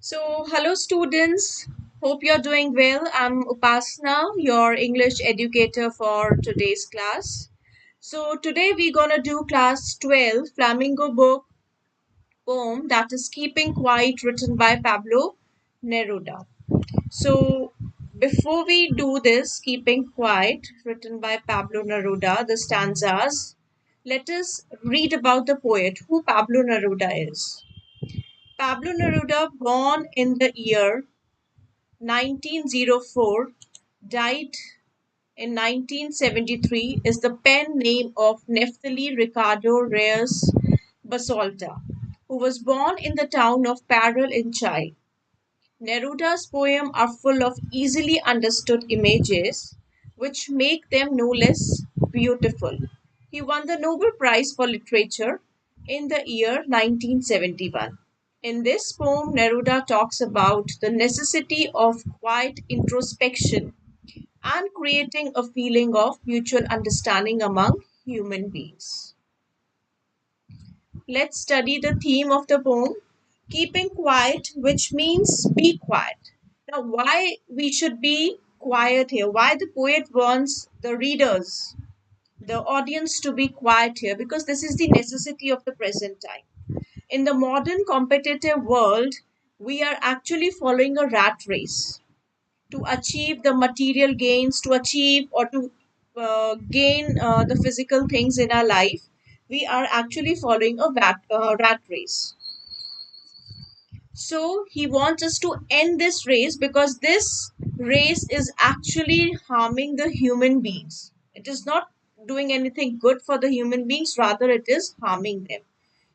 Hello students. Hope you're doing well. I'm Upasna, your English educator for today's class. Today we're gonna do class 12 Flamingo book poem that is Keeping Quiet, written by Pablo Neruda. So, before we do this, Keeping Quiet, written by Pablo Neruda, the stanzas, let us read about the poet, who Pablo Neruda is. Pablo Neruda, born in the year 1904, died in 1973, is the pen name of Neftali Ricardo Reyes Basolta, who was born in the town of Parral in Chile. Neruda's poems are full of easily understood images which make them no less beautiful. He won the Nobel Prize for Literature in the year 1971. In this poem, Neruda talks about the necessity of quiet introspection and creating a feeling of mutual understanding among human beings. Let's study the theme of the poem, keeping quiet, which means be quiet. Now, why we should be quiet here? Why the poet wants the readers, the audience to be quiet here? Because this is the necessity of the present time. In the modern competitive world, we are actually following a rat race to achieve the material gains, to achieve or to gain the physical things in our life. We are actually following a rat race. So he wants us to end this race because this race is actually harming the human beings. It is not doing anything good for the human beings, rather, it is harming them.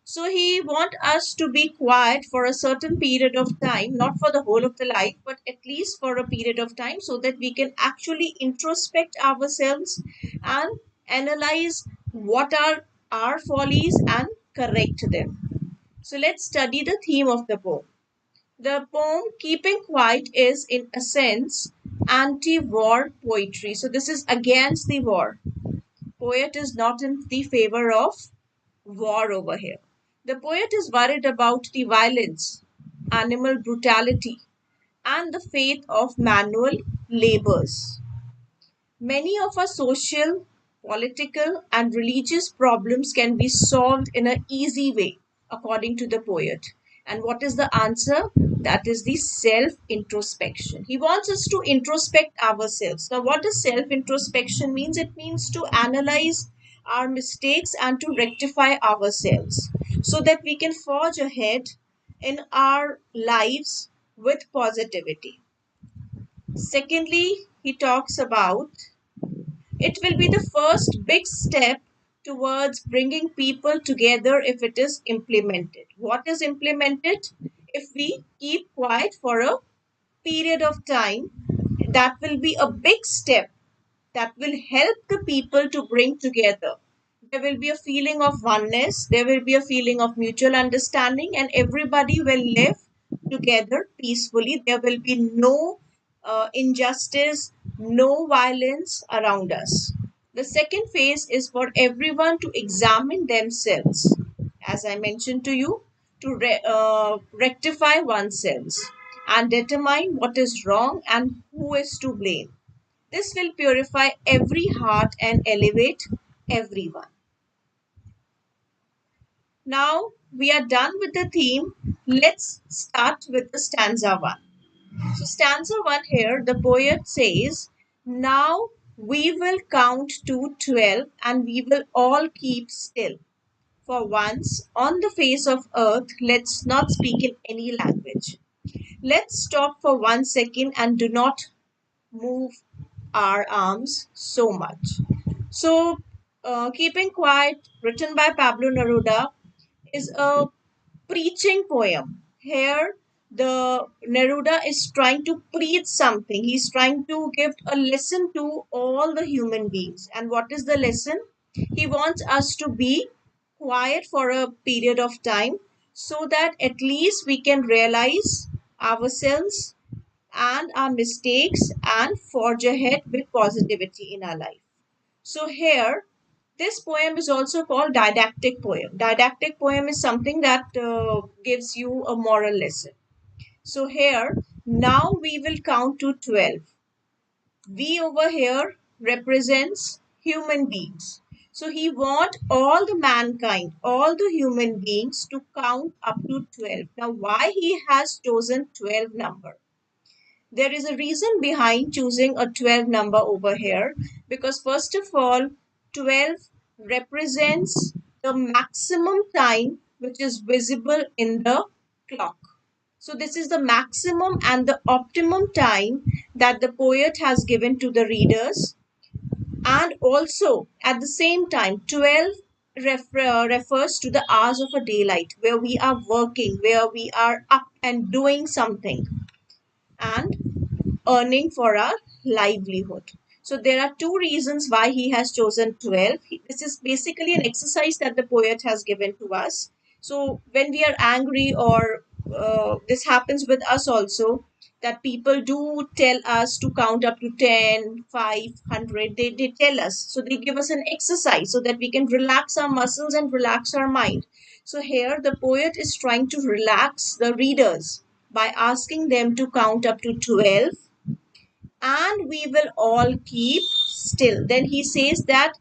So he wants us to be quiet for a certain period of time, not for the whole of the life, but at least for a period of time so that we can actually introspect ourselves and analyze what are our follies and correct them. So let's study the theme of the poem. The poem Keeping Quiet is, in a sense, anti-war poetry. So this is against the war. Poet is not in the favor of war over here. The poet is worried about the violence, animal brutality, and the fate of manual labors. Many of our social, political, and religious problems can be solved in an easy way, according to the poet. And what is the answer? That is the self introspection. He wants us to introspect ourselves. Now, what does self introspection means? It means to analyze our mistakes and to rectify ourselves so that we can forge ahead in our lives with positivity. Secondly, he talks about it will be the first big step towards bringing people together if it is implemented. What is implemented? If we keep quiet for a period of time, that will be a big step that will help the people to bring together. There will be a feeling of oneness, there will be a feeling of mutual understanding, and everybody will live together peacefully. There will be no injustice, no violence around us. The second phase is for everyone to examine themselves, as I mentioned to you, to rectify oneself and determine what is wrong and who is to blame. This will purify every heart and elevate everyone. Now we are done with the theme. Let's start with the stanza 1. So, stanza 1 here, the poet says, now we will count to 12 and we will all keep still. For once on the face of earth, let's not speak in any language. Let's stop for 1 second and do not move our arms so much. So, Keeping Quiet, written by Pablo Neruda, is a preaching poem. Here, the Neruda is trying to preach something. He's trying to give a lesson to all the human beings. And what is the lesson? He wants us to be quiet for a period of time so that at least we can realize ourselves and our mistakes and forge ahead with positivity in our life. So here, this poem is also called didactic poem. Didactic poem is something that gives you a moral lesson. So here, now we will count to 12. V over here represents human beings. So he want all the mankind, all the human beings to count up to 12. Now why he has chosen 12 number? There is a reason behind choosing a 12 number over here, because first of all, 12 represents the maximum time which is visible in the clock. So this is the maximum and the optimum time that the poet has given to the readers. And also at the same time, 12 refers to the hours of a daylight where we are working, where we are up and doing something and earning for our livelihood. So there are two reasons why he has chosen 12. This is basically an exercise that the poet has given to us. So when we are angry, or this happens with us also, that people do tell us to count up to 10, 5, 100. They tell us. So they give us an exercise so that we can relax our muscles and relax our mind. So here the poet is trying to relax the readers by asking them to count up to 12, and we will all keep still. Then he says that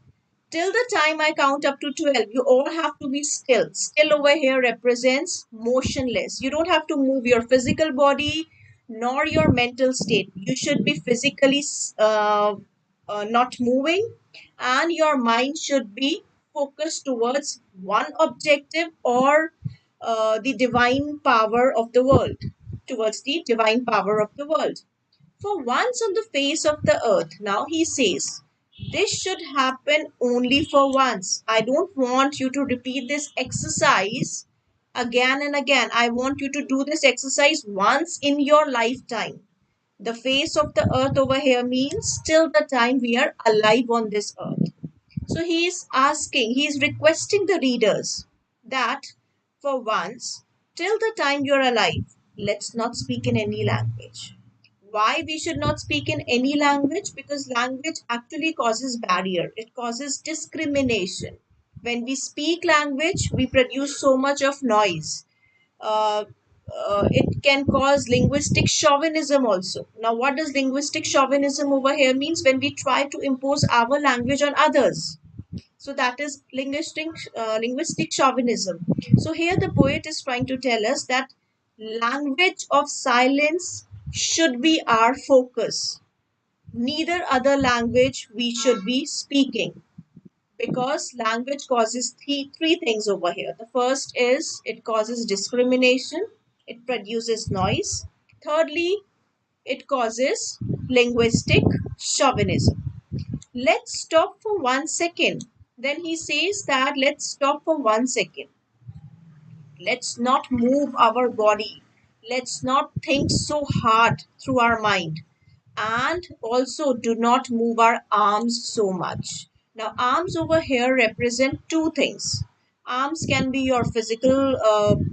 till the time I count up to 12, you all have to be still. Still over here represents motionless. You don't have to move your physical body nor your mental state. You should be physically not moving, and your mind should be focused towards one objective, or the divine power of the world, towards the divine power of the world. For once on the face of the earth. Now he says, this should happen only for once. I don't want you to repeat this exercise again and again. I want you to do this exercise once in your lifetime. The face of the earth over here means till the time we are alive on this earth. So he is asking, he is requesting the readers that for once, till the time you're alive, let's not speak in any language. Why we should not speak in any language? Because language actually causes barrier, it causes discrimination. When we speak language, we produce so much of noise. uh, it can cause linguistic chauvinism also. Now what does linguistic chauvinism over here means? When we try to impose our language on others. So that is linguistic chauvinism. So here the poet is trying to tell us that language of silence should be our focus. Neither other language we should be speaking, because language causes three things over here. The first is it causes discrimination, it produces noise. Thirdly, it causes linguistic chauvinism. Let's stop for 1 second. Then he says that let's stop for 1 second. Let's not move our body. Let's not think so hard through our mind. And also do not move our arms so much. Now, arms over here represent two things. Arms can be your physical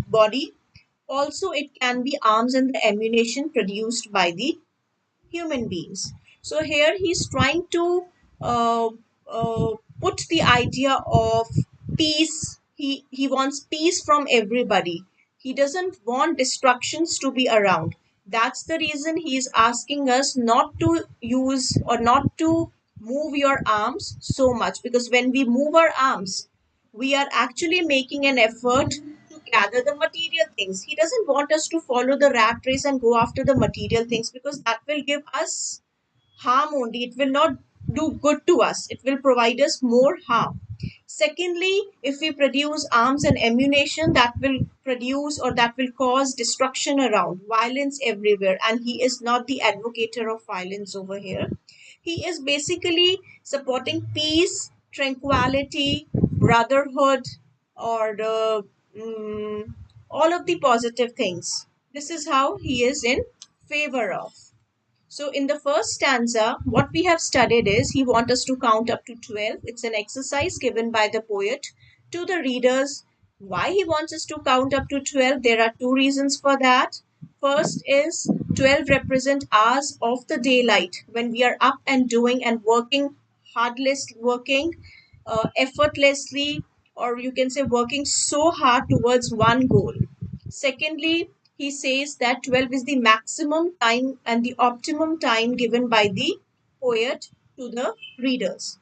body. Also, it can be arms and the ammunition produced by the human beings. So here he's trying to uh, uh, put the idea of peace. He wants peace from everybody. He doesn't want destructions to be around. That's the reason he is asking us not to use or not to move your arms so much, because when we move our arms, we are actually making an effort to gather the material things. He doesn't want us to follow the rat race and go after the material things, because that will give us harm only. It will not do good to us, it will provide us more harm. Secondly, if we produce arms and ammunition, that will produce or that will cause destruction around, violence everywhere, and he is not the advocator of violence over here. He is basically supporting peace, tranquility, brotherhood, or all of the positive things. This is how he is in favor of. So in the first stanza, what we have studied is he wants us to count up to 12. It's an exercise given by the poet to the readers. Why he wants us to count up to 12? There are two reasons for that. First is 12 represent hours of the daylight when we are up and doing and working, working effortlessly, or you can say working so hard towards one goal. Secondly, he says that 12 is the maximum time and the optimum time given by the poet to the readers.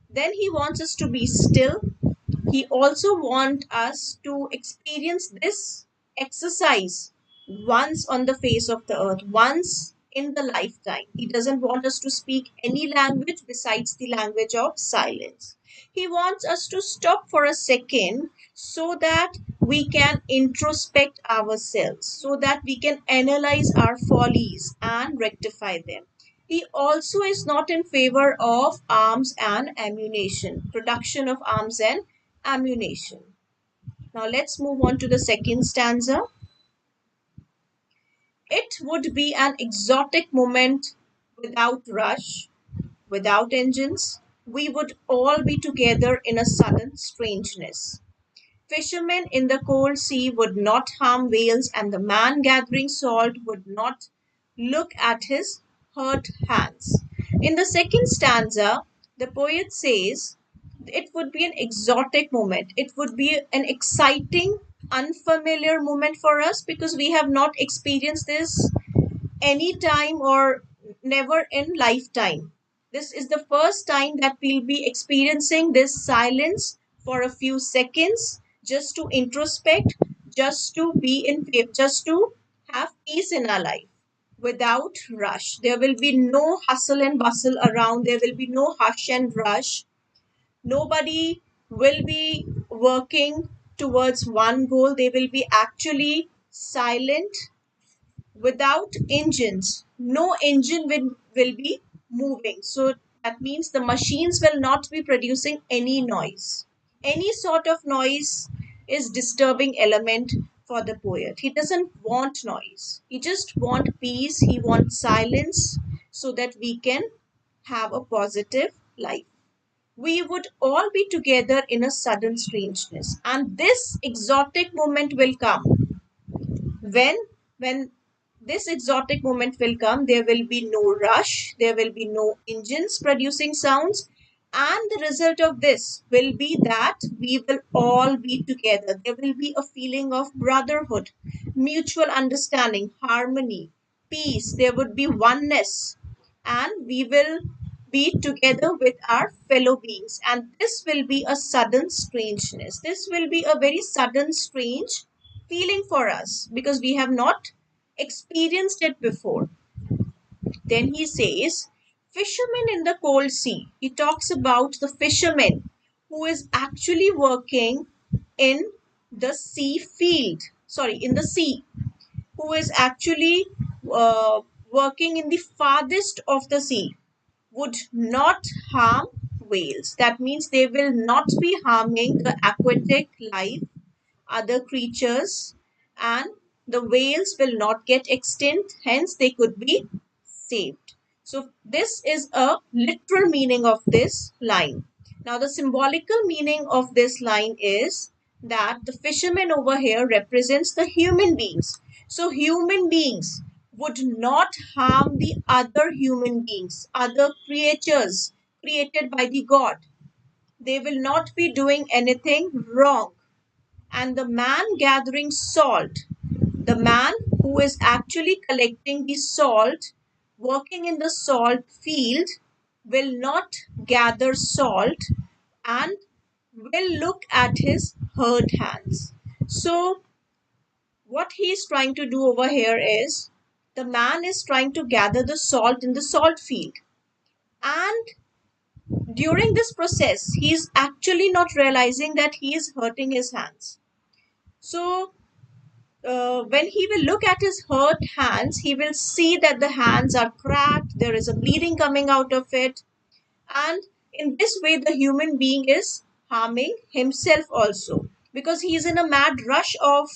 Then he wants us to be still. He also wants us to experience this exercise once on the face of the earth, once in the lifetime. He doesn't want us to speak any language besides the language of silence. He wants us to stop for a second so that we can introspect ourselves, so that we can analyze our follies and rectify them. He also is not in favor of arms and ammunition, production of arms and ammunition. Now let's move on to the second stanza. It would be an exotic moment without rush, without engines. We would all be together in a sudden strangeness. Fishermen in the cold sea would not harm whales, and the man gathering salt would not look at his hurt hands. In the second stanza, the poet says it would be an exotic moment. It would be an exciting, unfamiliar moment for us because we have not experienced this any time or never in lifetime. This is the first time that we'll be experiencing this silence for a few seconds just to introspect, just to be in just to have peace in our life without rush. There will be no hustle and bustle around. There will be no hush and rush. Nobody will be working towards one goal. They will be actually silent without engines. No engine will be moving. So that means the machines will not be producing any noise. Any sort of noise is disturbing element for the poet. He doesn't want noise. He just wants peace. He wants silence so that we can have a positive life. We would all be together in a sudden strangeness. And this exotic moment will come when this exotic moment will come. There will be no rush, there will be no engines producing sounds, and the result of this will be that we will all be together. There will be a feeling of brotherhood, mutual understanding, harmony, peace. There would be oneness, and we will be together with our fellow beings. And this will be a sudden strangeness. This will be a very sudden, strange feeling for us because we have not experienced it before. Then he says, fishermen in the cold sea. He talks about the fisherman who is actually working in the sea field, sorry, in the sea, who is actually working in the farthest of the sea, would not harm whales. That means they will not be harming the aquatic life, other creatures, and the whales will not get extinct, hence they could be saved. So this is a literal meaning of this line. Now the symbolical meaning of this line is that the fisherman over here represents the human beings. So human beings would not harm the other human beings, other creatures created by the God. They will not be doing anything wrong. And the man gathering salt, the man who is actually collecting the salt, working in the salt field, will not gather salt and will look at his hurt hands. So what he is trying to do over here is the man is trying to gather the salt in the salt field, and during this process he is actually not realizing that he is hurting his hands. So when he will look at his hurt hands, he will see that the hands are cracked, there is a bleeding coming out of it, and in this way, the human being is harming himself also because he is in a mad rush of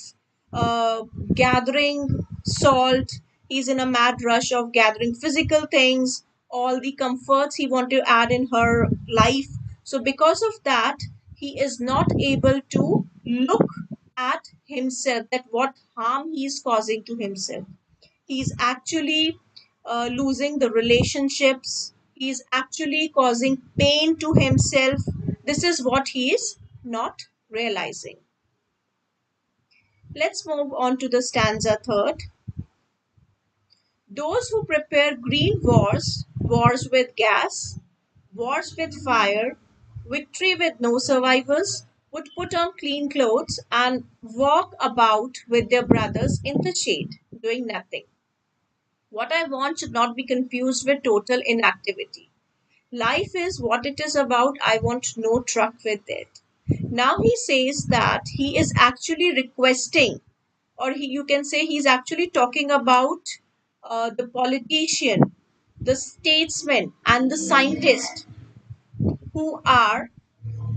uh, gathering salt, he's in a mad rush of gathering physical things, all the comforts he want to add in her life. So, because of that, he is not able to look at himself, that what harm he is causing to himself. He's actually losing the relationships. He's actually causing pain to himself. This is what he is not realizing. Let's move on to the stanza third. Those who prepare green wars, wars with gas, wars with fire, victory with no survivors, would put on clean clothes and walk about with their brothers in the shade, doing nothing. What I want should not be confused with total inactivity. Life is what it is about. I want no truck with it. Now he says that he is actually requesting, or you can say he's actually talking about the politician, the statesman, and the scientist who are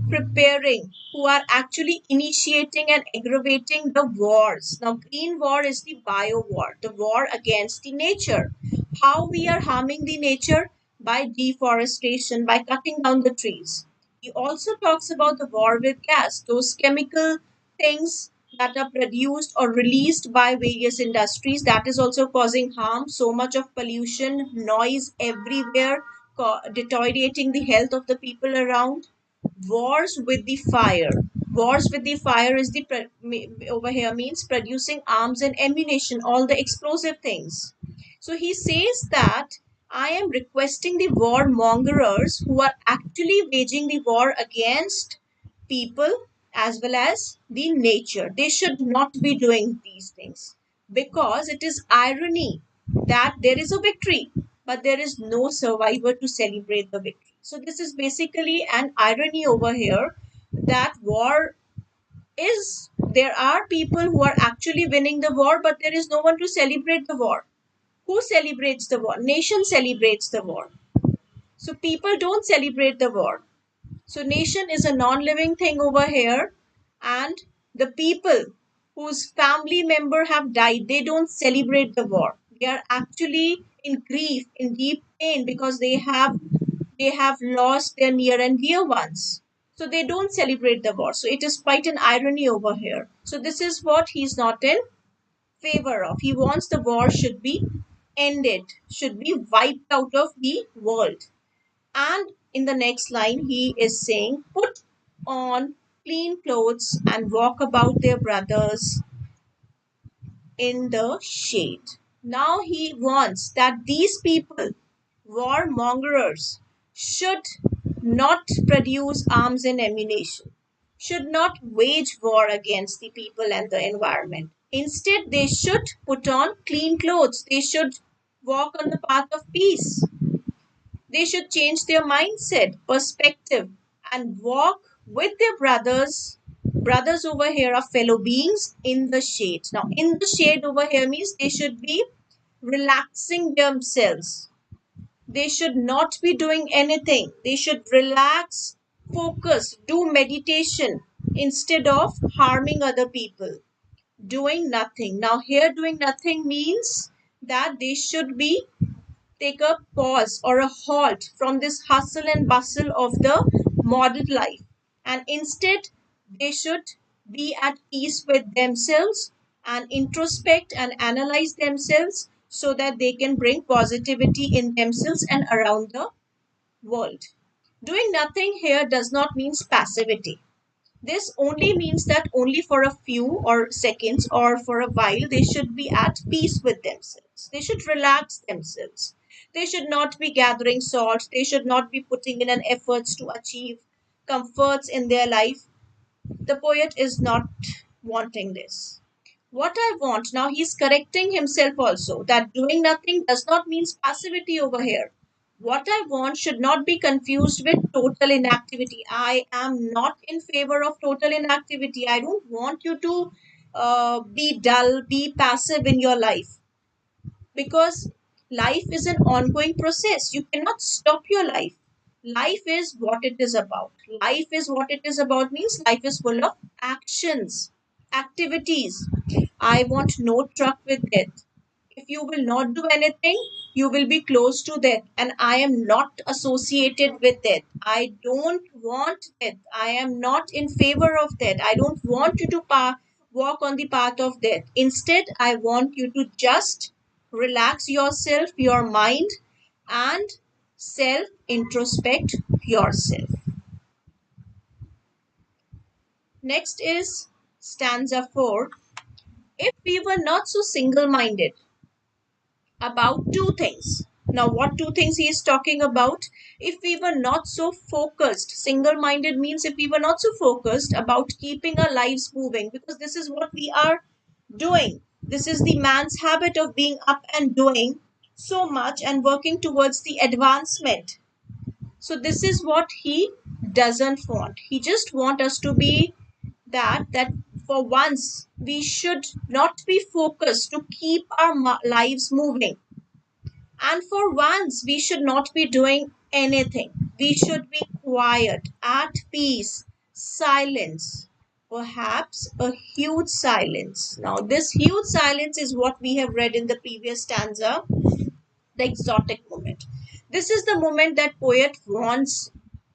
preparing, who are actually initiating and aggravating the wars. Now, green war is the bio war, the war against the nature. How we are harming the nature? By deforestation, by cutting down the trees. He also talks about the war with gas, those chemical things that are produced or released by various industries that is also causing harm. So much of pollution, noise everywhere, deteriorating the health of the people around. Wars with the fire. Wars with the fire is the over here means producing arms and ammunition, all the explosive things. So he says that I am requesting the warmongers who are actually waging the war against people as well as the nature. They should not be doing these things because it is irony that there is a victory, but there is no survivor to celebrate the victory. So, this is basically an irony over here that war is there are people who are actually winning the war, but there is no one to celebrate the war. Who celebrates the war? Nation celebrates the war. So, people don't celebrate the war. So, nation is a non living thing over here, and the people whose family member have died, they don't celebrate the war. They are actually in grief, in deep pain because they have lost their near and dear ones. So they don't celebrate the war. So it is quite an irony over here. So this is what he's not in favor of. He wants the war should be ended, should be wiped out of the world. And in the next line, he is saying, put on clean clothes and walk about their brothers in the shade. Now he wants that these people, warmongers, should not produce arms and ammunition, should not wage war against the people and the environment. Instead, they should put on clean clothes. They should walk on the path of peace. They should change their mindset, perspective, and walk with their brothers. Brothers over here are fellow beings in the shade. Now, in the shade over here means they should be relaxing themselves. They should not be doing anything. They should relax, focus, do meditation instead of harming other people. Doing nothing. Now, here, doing nothing means that they should be take a pause or a halt from this hustle and bustle of the modern life, and instead they should be at peace with themselves and introspect and analyze themselves so that they can bring positivity in themselves and around the world. Doing nothing here does not mean passivity. This only means that only for a few or seconds or for a while they should be at peace with themselves. They should relax themselves. They should not be gathering salt. They should not be putting in an efforts to achieve comforts in their life. The poet is not wanting this. What I want now, he's correcting himself also that doing nothing does not mean passivity over here. What I want should not be confused with total inactivity. I am not in favor of total inactivity. I don't want you to be dull, be passive in your life, because life is an ongoing process. You cannot stop your life. Life is what it is about. Life is what it is about means life is full of actions, activities. I want no truck with death. If you will not do anything, you will be close to death. And I am not associated with death. I don't want death. I am not in favor of death. I don't want you to walk on the path of death. Instead, I want you to just relax yourself, your mind, and self introspect yourself. Next is stanza 4. if we were not so single minded about two things. Now, what two things he is talking about? If we were not so focused, single minded means if we were not so focused about keeping our lives moving, because this is what we are doing. This is the man's habit of being up and doing so much and working towards the advancement. So this is what he doesn't want. He just want us to be that for once we should not be focused to keep our lives moving, and for once we should not be doing anything. We should be quiet, at peace, silence, perhaps a huge silence. Now this huge silence is what we have read in the previous stanza, the exotic moment. This is the moment that poet wants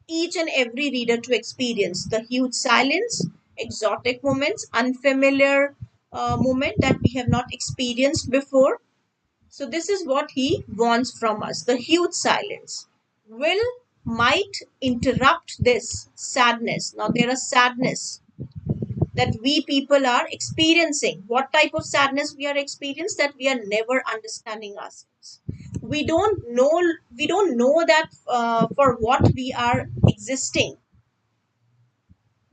each and every reader to experience: the huge silence, exotic moments, unfamiliar moment that we have not experienced before. So this is what he wants from us: the huge silence will might interrupt this sadness. Now there is sadness that we people are experiencing. What type of sadness we are experiencing? That we are never understanding ourselves. We don't know. We don't know that for what we are existing.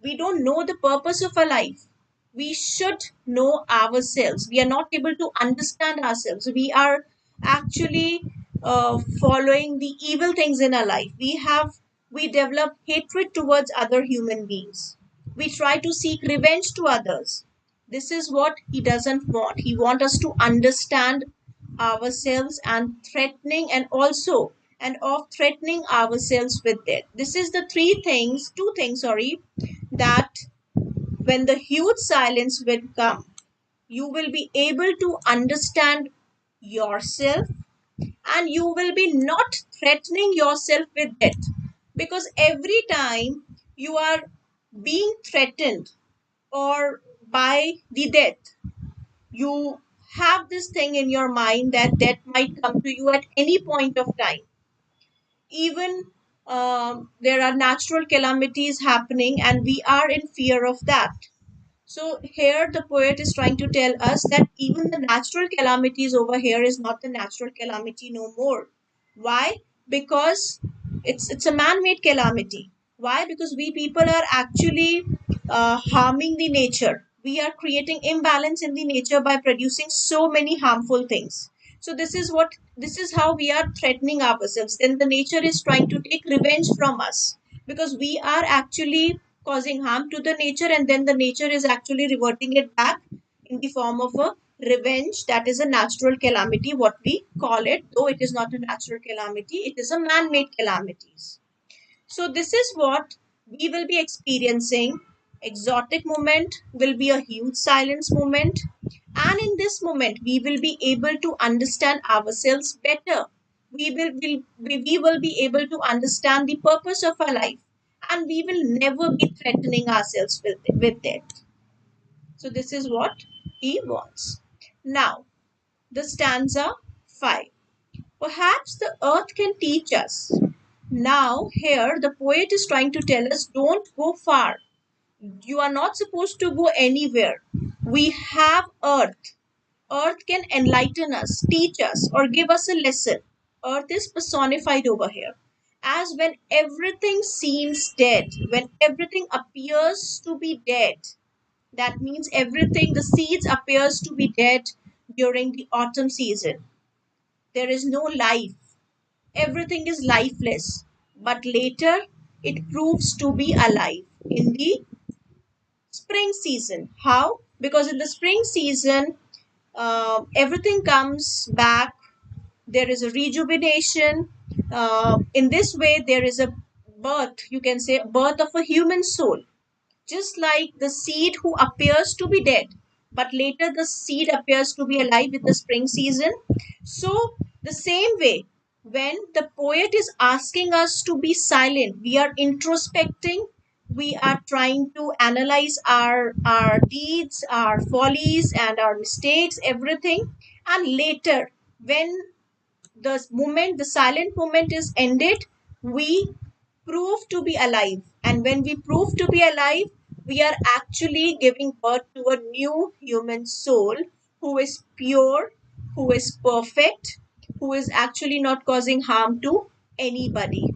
We don't know the purpose of our life. We should know ourselves. We are not able to understand ourselves. We are actually following the evil things in our life. We develop hatred towards other human beings. We try to seek revenge to others. This is what he doesn't want. He wants us to understand ourselves and threatening, and also and of threatening ourselves with death. This is the two things, sorry, that when the huge silence will come, you will be able to understand yourself, and you will be not threatening yourself with death. Because every time you are being threatened or by the death, you have this thing in your mind that death might come to you at any point of time. Even there are natural calamities happening, and we are in fear of that. So here the poet is trying to tell us that even the natural calamities over here is not the natural calamity no more. Why? Because it's a man-made calamity. Why? Because we people are actually harming the nature. We are creating imbalance in the nature by producing so many harmful things. So this is how we are threatening ourselves. Then the nature is trying to take revenge from us, because we are actually causing harm to the nature, and then the nature is actually reverting it back in the form of a revenge. That is a natural calamity, what we call it, though it is not a natural calamity, it is a man-made calamities. So this is what we will be experiencing. Exotic moment will be a huge silence moment, and in this moment we will be able to understand ourselves better. We will be able to understand the purpose of our life, and we will never be threatening ourselves with death. So this is what he wants. Now, the stanza 5. Perhaps the earth can teach us. Now, here the poet is trying to tell us, don't go far. You are not supposed to go anywhere. We have earth. Earth can enlighten us, teach us, or give us a lesson. Earth is personified over here. As when everything seems dead, when everything appears to be dead, that means everything, the seeds appears to be dead during the autumn season. There is no life. Everything is lifeless. But later, it proves to be alive in the spring season. How? Because in the spring season, everything comes back. There is a rejuvenation. In this way, there is a birth, you can say, birth of a human soul. Just like the seed who appears to be dead, but later the seed appears to be alive with the spring season. So, the same way, when the poet is asking us to be silent, we are introspecting, we are trying to analyze our deeds, our follies, and our mistakes, everything. And later, when the silent moment is ended, we prove to be alive. And when we prove to be alive, we are actually giving birth to a new human soul who is pure, who is perfect, who is actually not causing harm to anybody.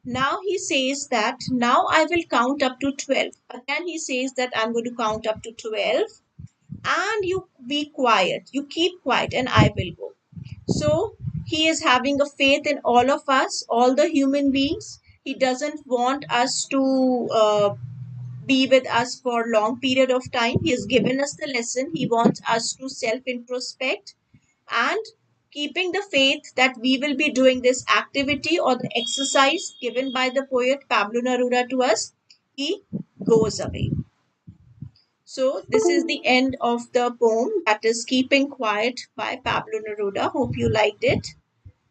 Now he says that now I will count up to 12. Again, he says that I'm going to count up to 12 and you be quiet. You keep quiet and I will go. So he is having a faith in all of us, all the human beings. He doesn't want us to be with us for long period of time. He has given us the lesson. He wants us to self introspect and keeping the faith that we will be doing this activity or the exercise given by the poet Pablo Neruda to us, he goes away. So this is the end of the poem, that is Keeping Quiet by Pablo Neruda. Hope you liked it.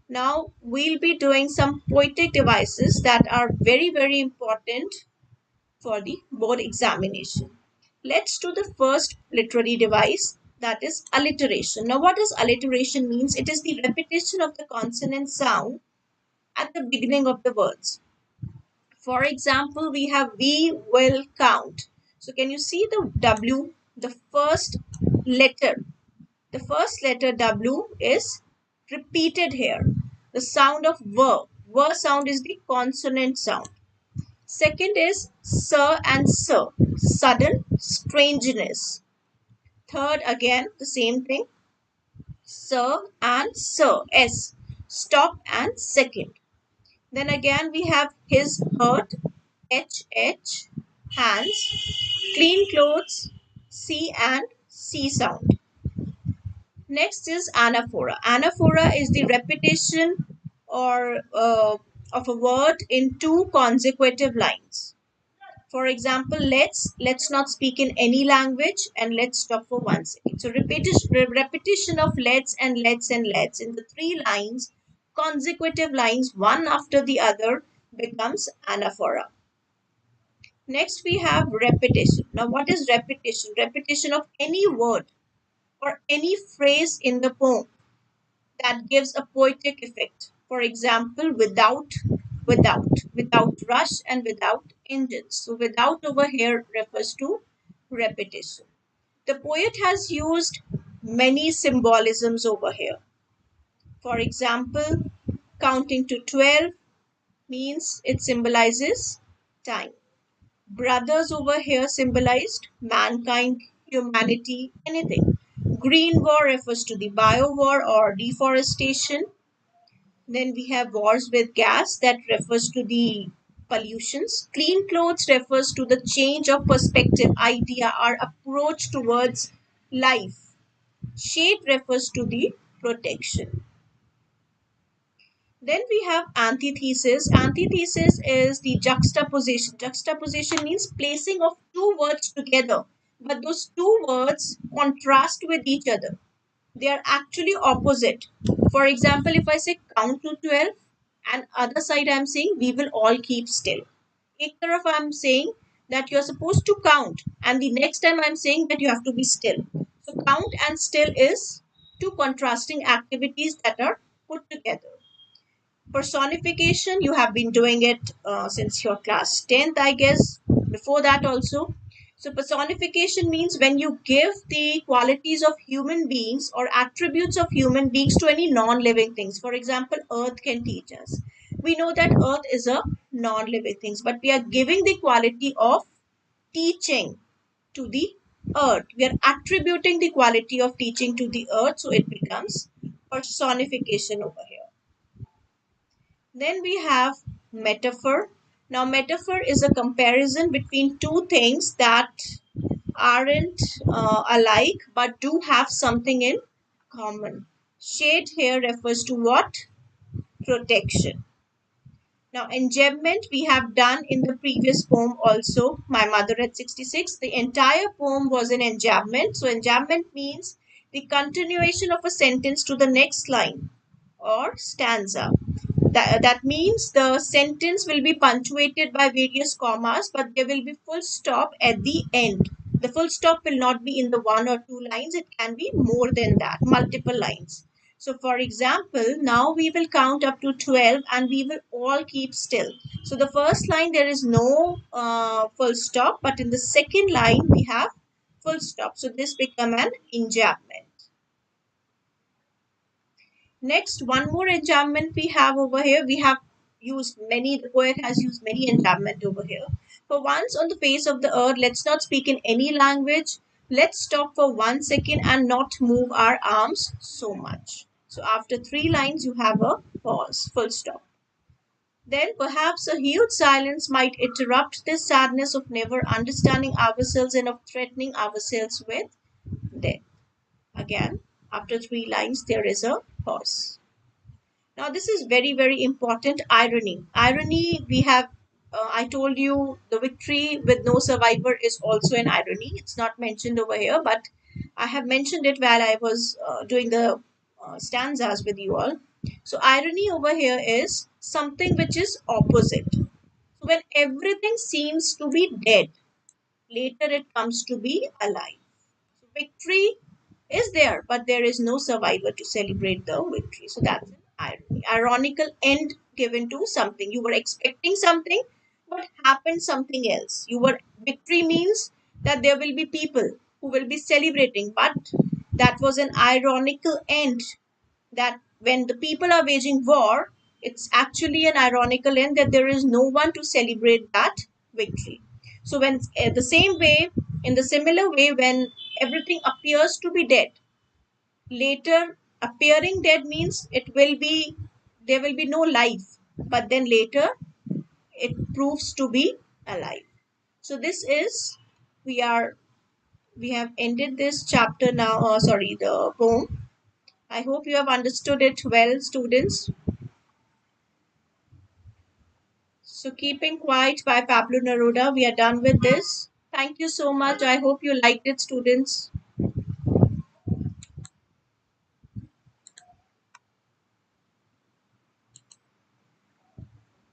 Now we'll be doing some poetic devices that are very important for the board examination. Let's do the first literary device, that is alliteration. Now what does alliteration means? It is the repetition of the consonant sound at the beginning of the words. For example, we have we will count. So can you see the W, the first letter? The first letter W is repeated here. The sound of V. V sound is the consonant sound. Second is sir and sir, sudden strangeness. Third, again, the same thing, sir and sir, S, stop and second. Then again, we have his hurt, H, hands, clean clothes, C and C sound. Next is anaphora. Anaphora is the repetition or of a word in two consecutive lines. For example, let's not speak in any language and let's stop for 1 second. So repetition of let's and let's and let's in the three lines, consecutive lines, one after the other, becomes anaphora. Next we have repetition. Now what is repetition? Repetition of any word or any phrase in the poem that gives a poetic effect. For example, without rush and without engines. So without over here refers to repetition. The poet has used many symbolisms over here. For example, counting to 12 means it symbolizes time. Brothers over here symbolized mankind, humanity, anything. Green war refers to the bio war or deforestation. Then we have wars with gas that refers to the pollutions. Clean clothes refers to the change of perspective, idea, our approach towards life. Shade refers to the protection. Then we have antithesis. Antithesis is the juxtaposition. Juxtaposition means placing of two words together, but those two words contrast with each other. They are actually opposite. For example, if I say count to 12 and other side I am saying we will all keep still. Ek taraf I am saying that you are supposed to count and the next time I am saying that you have to be still. So count and still is two contrasting activities that are put together. Personification, you have been doing it since your class 10th, I guess, before that also. So personification means when you give the qualities of human beings or attributes of human beings to any non-living things. For example, earth can teach us. We know that earth is a non-living thing, but we are giving the quality of teaching to the earth. We are attributing the quality of teaching to the earth, so it becomes personification over here. Then we have metaphor. Now, metaphor is a comparison between two things that aren't alike but do have something in common. Shade here refers to what? Protection. Now, enjambment we have done in the previous poem also, My Mother at 66. The entire poem was an enjambment. So, enjambment means the continuation of a sentence to the next line or stanza. That means the sentence will be punctuated by various commas, but there will be full stop at the end. The full stop will not be in the one or two lines. It can be more than that, multiple lines. So, for example, now we will count up to 12 and we will all keep still. So, the first line there is no full stop, but in the second line we have full stop. So, this become an enjambment. Next, one more enjambment we have over here. We have used many, the poet has used many enjambment over here. For once on the face of the earth, let's not speak in any language. Let's stop for 1 second and not move our arms so much. So after three lines, you have a pause, full stop. Then perhaps a huge silence might interrupt this sadness of never understanding ourselves and of threatening ourselves with death. Again, after three lines, there is a pause. Now, this is very, very important. Irony. Irony, we have, I told you, the victory with no survivor is also an irony. It's not mentioned over here, but I have mentioned it while I was doing the stanzas with you all. So, irony over here is something which is opposite. So, when everything seems to be dead, later it comes to be alive. So victory is there, but there is no survivor to celebrate the victory. So that's an irony. Ironical end given to something. You were expecting something, but happened something else. You were victory means that there will be people who will be celebrating, but that was an ironical end, that when the people are waging war, it's actually an ironical end that there is no one to celebrate that victory. So, when the same way, in the similar way, when everything appears to be dead, later appearing dead means it will be, there will be no life, but then later it proves to be alive. So, this is, we are, we have ended this chapter now, sorry, the poem. I hope you have understood it well, students. So, Keeping Quiet by Pablo Neruda, we are done with this. Thank you so much. I hope you liked it, students.